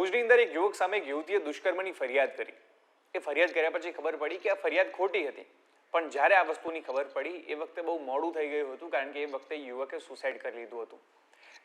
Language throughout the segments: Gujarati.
ભુજની અંદર એક યુવક સામે એક યુવતીએ દુષ્કર્મની ફરિયાદ કરી. એ ફરિયાદ કર્યા પછી ખબર પડી કે આ ફરિયાદ ખોટી હતી, પણ જ્યારે આ વસ્તુની ખબર પડી એ વખતે બહુ મોડું થઈ ગયું હતું, કારણ કે એ વખતે યુવકે સુસાઇડ કરી લીધું હતું.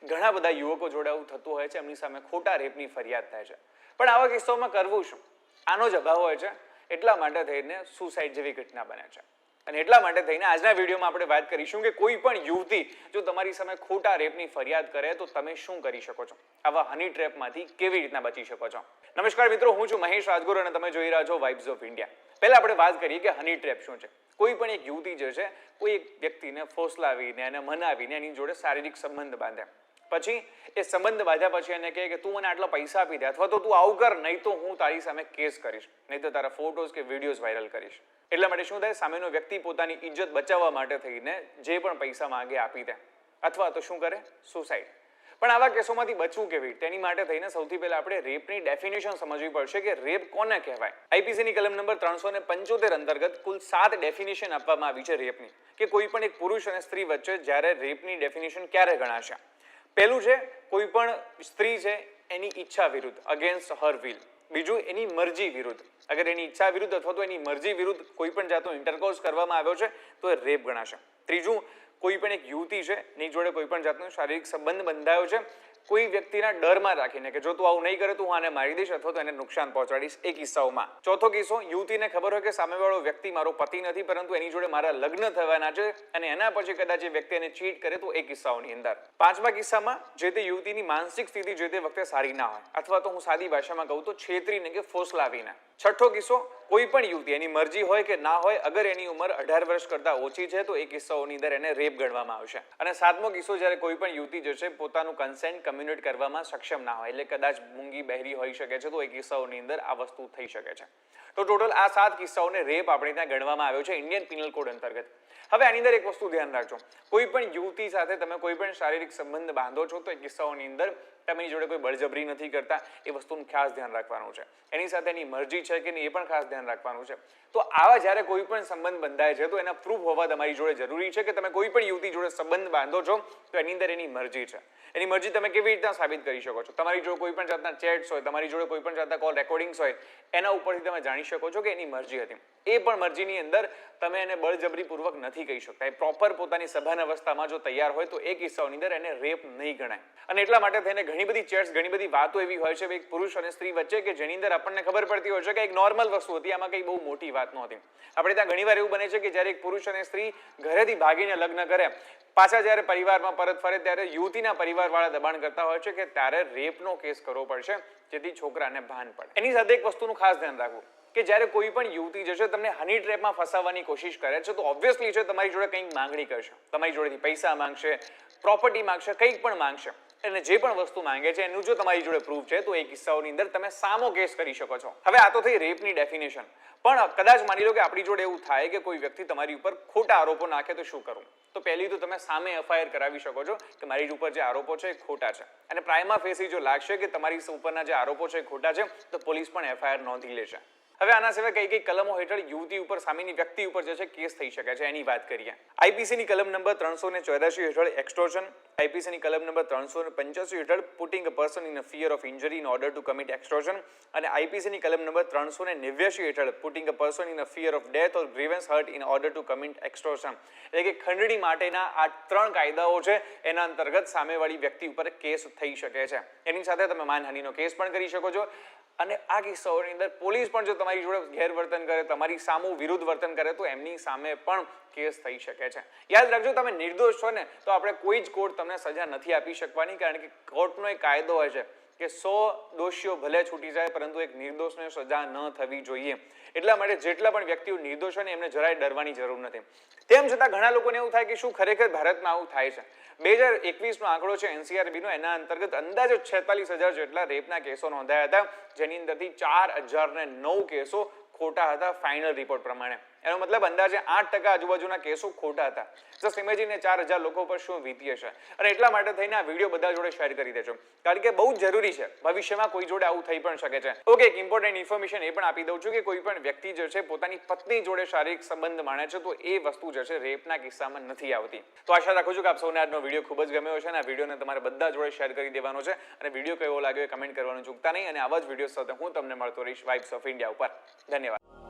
ઘણા બધા યુવકો જોડે આવું થતું હોય છે, એમની સામે ખોટા રેપની ફરિયાદ થાય છે, પણ આવા કિસ્સાઓમાં કરવું શું? આનો જ અભાવ હોય છે, એટલા માટે થઈને સુસાઇડ જેવી ઘટના બને છે. અને એટલા માટે થઈને આજના વિડીયોમાં આપણે વાત કરીશું કે કોઈ પણ યુવતી જો તમારી સામે ખોટા રેપની ફરિયાદ કરે તો તમે શું કરી શકો છો, આવા હની ટ્રેપમાંથી કેવી રીતના બચી શકો છો. નમસ્કાર મિત્રો, હું છું મહેશ રાજગુરુ અને તમે જોઈ રહ્યા છો વાઇબ્સ ઓફ ઇન્ડિયા. પહેલા આપણે વાત કરીએ કે હની ટ્રેપ શું છે. કોઈ પણ એક યુવતી જે છે કોઈ એક વ્યક્તિને ફોસલાવીને અને મનાવીને એની જોડે શારીરિક સંબંધ બાંધે, પછી એ સંબંધ બાંધ્યા પછી એને કહે કે તું મને આટલા પૈસા આપી દે, અથવા તો તું આવું કર, નહીં તો હું તારી સામે કેસ કરીશ, નહીં તો તારા ફોટોઝ કે વિડીયોઝ વાયરલ કરીશ. એટલા માટે શું થાય, સામેનો વ્યક્તિ પોતાની ઇજ્જત બચાવવા માટે થઈને જે પણ પૈસા માંગે આપી દે, અથવા તો શું કરે, સુસાઇડ. પણ આવા કેસોમાંથી બચવું કેવી? તેની માટે થઈને સૌથી પહેલા આપણે રેપની ડેફિનેશન સમજવી પડશે કે રેપ કોને કહેવાય. આઈપીસીની કલમ નંબર 375 અંતર્ગત કુલ 7 ડેફિનેશન આપવામાં આવી છે રેપની, કે કોઈ પણ એક પુરુષ અને સ્ત્રી વચ્ચે જ્યારે રેપની ડેફિનેશન ક્યારે ગણાશે. પહેલું છે કોઈ પણ સ્ત્રી છે એની ઈચ્છા વિરુદ્ધ, અગેન્સ્ટ હર વિલ. બીજું એની મરજી વિરુદ્ધ, અગર એની ઈચ્છા વિરુદ્ધ અથવા તો એની મરજી વિરુદ્ધ કોઈ પણ જાતનો ઇન્ટરકોર્સ કરવામાં આવ્યો છે તો એ રેપ ગણાશે. ત્રીજું, કોઈ પણ એક યુવતી છે એની જોડે કોઈ પણ જાતનો શારીરિક સંબંધ બંધાયો છે કોઈ વ્યક્તિના ડરમાં રાખીને કે જો તું આવું નહીં કરે તો હું આને મારી દઈશ અથવા તો એને નુકસાન પહોંચાડીશ, એ કિસ્સાઓમાં. ચોથો કિસ્સો, યુવતીને ખબર હોય કે સામેવાળો વ્યક્તિ મારો પતિ નથી પરંતુ એની જોડે મારા લગ્ન થવાના છે અને એના પછી કદાચ એ વ્યક્તિ એને ચીટ કરે તો એ કિસ્સાઓની અંદર. પાંચમા કિસ્સામાં જે તે યુવતીની માનસિક સ્થિતિ જે તે વખતે સારી ના હોય, અથવા તો હું સાદી ભાષામાં કહું તો છેતરીને કે ફોસલાવીને. છઠ્ઠો કિસ્સો, કોઈ પણ યુવતી એની મરજી હોય કે ના હોય, અગર એની ઉંમર 18 વર્ષ કરતા ઓછી છે તો એ કિસ્સાઓની અંદર એને રેપ ગણવામાં આવશે. અને સાતમો કિસ્સો, જ્યારે કોઈ પણ યુવતી જે છે પોતાનું કન્સેન્ટ કમ્યુનિકેટ કરવામાં સક્ષમ ના હોય, એટલે કદાચ મૂંગી બહેરી હોઈ શકે છે, તો એ કિસ્સાઓની અંદર આ વસ્તુ થઈ શકે છે. તો ટોટલ આ 7 કિસ્સાઓને રેપ આપણે ત્યાં ગણવામાં આવ્યો છે ઇન્ડિયન પિનલ કોડ અંતર્ગત. હવે આની અંદર એક વસ્તુ ધ્યાન રાખજો, કોઈ પણ યુવતી સાથે તમે કોઈ પણ શારીરિક સંબંધ બાંધો છો તો એ કિસ્સાઓની અંદર તમે એની જોડે કોઈ બળજબરી નથી કરતા, એ વસ્તુનું ખાસ ધ્યાન રાખવાનું છે. એની સાથે એની મરજી છે કે નહીં એ પણ ખાસ ધ્યાન રાખવાનું છે. તો આવા જ્યારે કોઈ પણ સંબંધ બંધાય છે તો એના પ્રૂફ હોવા તમારી જોડે જરૂરી છે કે તમે કોઈ પણ યુવતી જોડે સંબંધ બાંધો છો તો એની અંદર એની મરજી છે. એની મરજી તમે કેવી રીતના સાબિત કરી શકો છો? તમારી જોડે કોઈ પણ જાતના ચેટ્સ હોય, તમારી જોડે કોઈ પણ જાતના કોલ રેકોર્ડિંગ્સ હોય, એના ઉપરથી તમે જાણી શકો છો કે એની મરજી હતી. એ પણ મરજીની અંદર તમે એને બળજબરીપૂર્વક નથી કહી શકતા. એ પ્રોપર પોતાની સભાન અવસ્થામાં જો તૈયાર હોય તો એ કિસ્સાઓની અંદર એને રેપ નહીં ગણાય. અને એટલા માટે થઈને ઘણી બધી ચેટ્સ, ઘણી બધી વાતો એવી હોય છે એક પુરુષ અને સ્ત્રી વચ્ચે કે જેની અંદર આપણને ખબર પડતી હોય છે કે એક નોર્મલ વસ્તુ હતી, આમાં કંઈ બહુ મોટી વાત નહોતી. આપણે ત્યાં ઘણીવાર એવું બને છે કે જ્યારે એક પુરુષ અને સ્ત્રી ઘરેથી ભાગીને લગ્ન કરે, પાછા જ્યારે પરિવારમાં પરત ફરે ત્યારે યુવતીના પરિવારવાળા દબાણ કરતા હોય છે કે ત્યારે રેપનો કેસ કરવો પડશે જેથી છોકરાને ભાન પડે. એની સાથે એક વસ્તુનું ખાસ ધ્યાન રાખવું કે જ્યારે કોઈ પણ યુવતી જે છે તમને હની ટ્રેપમાં ફસાવવાની કોશિશ કરે છે તો ઓબ્વિયસલી છે તમારી જોડે કંઈક માંગણી કરશે, તમારી જોડેથી પૈસા માંગશે, પ્રોપર્ટી માંગશે, કંઈક પણ માંગશે. અને જે પણ વસ્તુ માંગે છે એનું જો તમારી જોડે પ્રૂફ છે તો એ કિસ્સાઓની અંદર તમે સામો કેસ કરી શકો છો. હવે આ તો થઈ રેપની ડેફિનેશન, પણ કદાચ માની લો કે આપણી જોડે એવું થાય કે કોઈ વ્યક્તિ તમારી ઉપર ખોટા આરોપો નાખે તો શું કરવું? તો પહેલી તો તમે સામે એફઆઈઆર કરાવી શકો છો કે મારી ઉપર જે આરોપો છે એ ખોટા છે, અને પ્રાઇમા ફેસી જો લાગશે કે તમારી ઉપરના જે આરોપો છે એ ખોટા છે તો પોલીસ પણ એફઆઈઆર નોંધી લેશે. હવે આના સિવાય કઈ કઈ કલમો હેઠળ યુવતી ઉપર, સામેની વ્યક્તિ ઉપર જે છે કેસ થઈ શકે છે એની વાત કરીએ. આઈપીસીની કલમ નંબર 384 હેઠળ એક્સટોર્શન, આઈપીસીની કલમ નંબર 385 હેઠળ putting a person in a fear of injury in order to commit extortion, અને આઈપીસીની કલમ નંબર 389 હેઠળ putting a person in a fear of death or grievance hurt in order to commit extortion. એટલે કે ખંડણી માટેના આ 3 કાયદાઓ છે એના અંતર્ગત સામેવાળી વ્યક્તિ ઉપર કેસ થઈ શકે છે. એની સાથે તમે માનહાનિનો કેસ પણ કરી શકો છો. અને આ કિસ્સાઓની અંદર પોલીસ પણ જો તમારી જોડે ગેરવર્તન કરે, તમારી સામું વિરુદ્ધ વર્તન કરે તો એમની સામે પણ કેસ થઈ શકે છે. યાદ રાખજો, તમે નિર્દોષ છો ને તો આપણે કોઈ જ કોર્ટ તમને સજા નથી આપી શકવાની, કારણ કે કોર્ટનો એક કાયદો હોય છે કે 100 દોષીઓ ભલે છૂટી જાય પરંતુ એક નિર્દોષને સજા ન થવી જોઈએ. એટલા માટે જેટલા પણ વ્યક્તિઓ નિર્દોષ છે ને એમને જરાય ડરવાની જરૂર નથી. તેમ છતાં ઘણા લોકોને એવું થાય કે શું ખરેખર ભારતમાં આવું થાય છે? 2021નો આંકડો છે એનસીઆરબીનો, એના અંતર્ગત અંદાજે 46,000 જેટલા રેપના કેસો નોંધાયા હતા, જેની અંદરથી 4,009 કેસો ખોટા હતા ફાઇનલ રિપોર્ટ પ્રમાણે. એનો મતલબ અંદાજે 8% આજુબાજુના કેસો ખોટા હતા. જસ્ટ ઇમેજિન 4000 લોકો પર શું વીતી હશે. અને એટલા માટે થઈને આ વિડીયો બધા જોડે શેર કરી દેજો, કારણ કે બહુ જ જરૂરી છે. ભવિષ્યમાં કોઈ જોડે આવું થઈ પણ શકે છે. ઓકે, એક ઇમ્પોર્ટન્ટ ઇન્ફોર્મેશન એ પણ આપી દઉં છું કે કોઈ પણ વ્યક્તિ જે છે પોતાની પત્ની જોડે શારીરિક સંબંધ માણે છે તો એ વસ્તુ જે છે રેપના કિસ્સામાં નથી આવતી. તો આશા રાખું છું કે આપ સૌને આજનો વિડીયો ખૂબ જ ગમ્યો હશે અને આ વિડીયોને તમારે બધા જોડે શેર કરી દેવાનો છે અને વિડીયો કેવો લાગ્યો એ કમેન્ટ કરવાનું ચૂકતા નહીં. અને આવા જ વિડીયો સાથે હું તમને મળતો રહીશ વાઇબ્સ ઓફ ઇન્ડિયા ઉપર. ધન્યવાદ.